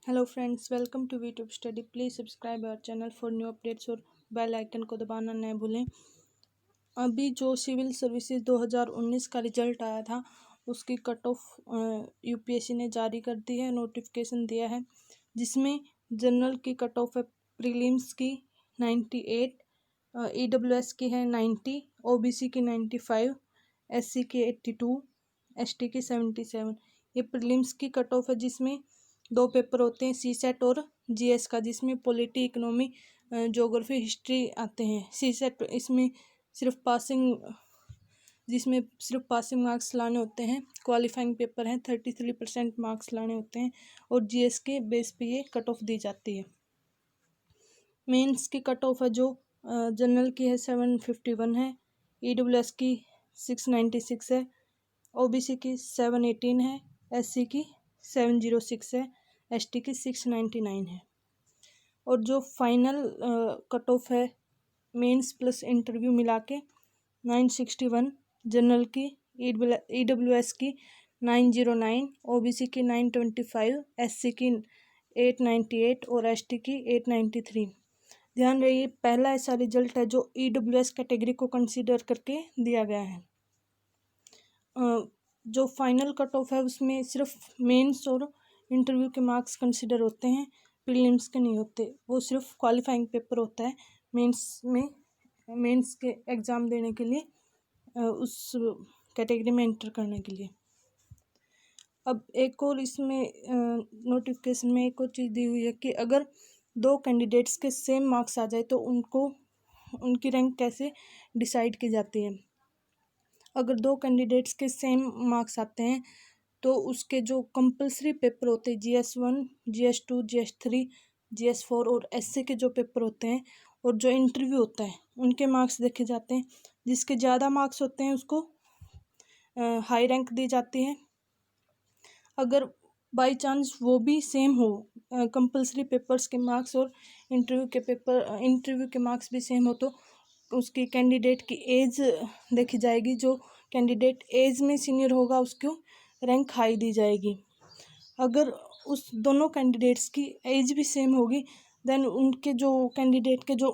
Hello friends, welcome to YouTube study. Please subscribe our channel for new updates और bell icon को दबाना न भूलें। अभी जो सिविल सर्विसेज 2019 का रिजल्ट आया था उसकी कट ऑफ यूपीएससी ने जारी कर दी है, नोटिफिकेशन दिया है, जिसमें जनरल की कट ऑफ है प्रीलिम्स की 98, ईडब्ल्यूएस की है 90, ओबीसी की 95, एससी की 82, एसटी की 77। ये प्रीलिम्स की कट ऑफ है, जिसमें दो पेपर होते हैं, सीसेट और जीएस का, जिसमें पॉलिटी, इकोनॉमी, ज्योग्राफी, हिस्ट्री आते हैं। सीसेट इसमें जिसमें सिर्फ पासिंग मार्क्स लाने होते हैं, क्वालिफाइंग पेपर हैं, 33% मार्क्स लाने होते हैं और जीएस के बेस पे ये कट ऑफ दी जाती है। मेंस की कट ऑफ है जो जनरल की है 751 है, ईडब्ल्यूएस की 696 है, ओबीसी की 718 है, एससी की 706 है, एसटी की 699 है। और जो फाइनल कट ऑफ है मेंस प्लस इंटरव्यू मिला के 961, जनरल की, ईडब्ल्यूएस की 909, ओबीसी की 925, एससी की 898 और एसटी की 893। ध्यान रहिए, पहला ऐसा रिजल्ट है जो ईडब्ल्यूएस कैटेगरी को कंसीडर करके दिया गया है। जो फाइनल कट ऑफ है उसमें सिर्फ मेंस और इंटरव्यू के मार्क्स कंसीडर होते हैं, प्रीलिम्स के नहीं होते। वो सिर्फ क्वालिफाइंग पेपर होता है मेंस के एग्ज़ाम देने के लिए, उस कैटेगरी में एंटर करने के लिए। अब एक और इसमें नोटिफिकेशन में एक और चीज़ दी हुई है कि अगर दो कैंडिडेट्स के सेम मार्क्स आ जाए तो उनकी रैंक कैसे डिसाइड की जाती है। अगर दो कैंडिडेट्स के सेम मार्क्स आते हैं तो उसके जो कंपलसरी पेपर होते हैं, GS1, GS2, GS3, GS4 और एसए के जो पेपर होते हैं और जो इंटरव्यू होता है, उनके मार्क्स देखे जाते हैं। जिसके ज़्यादा मार्क्स होते हैं उसको हाई रैंक दी जाती है। अगर बाय चांस वो भी सेम हो, कंपलसरी पेपर्स के मार्क्स और इंटरव्यू के मार्क्स भी सेम हो, तो उसकी कैंडिडेट की एज देखी जाएगी। जो कैंडिडेट एज में सीनियर होगा उसको रैंक हाई दी जाएगी। अगर उस दोनों कैंडिडेट्स की एज भी सेम होगी देन उनके जो कैंडिडेट के जो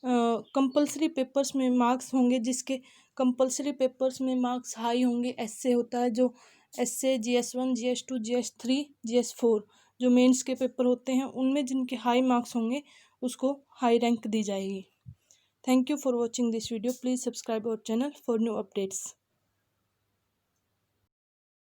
कंपलसरी पेपर्स में मार्क्स होंगे, जिसके कंपलसरी पेपर्स में मार्क्स हाई होंगे, एसए होता है जो S A, GS1, GS2, GS3, GS4 जो मेंस के पेपर होते हैं, उनमें जिनके हाई मार्क्स होंगे उसको हाई रैंक दी जाएगी। Thank you for watching this video. Please subscribe our channel for new updates.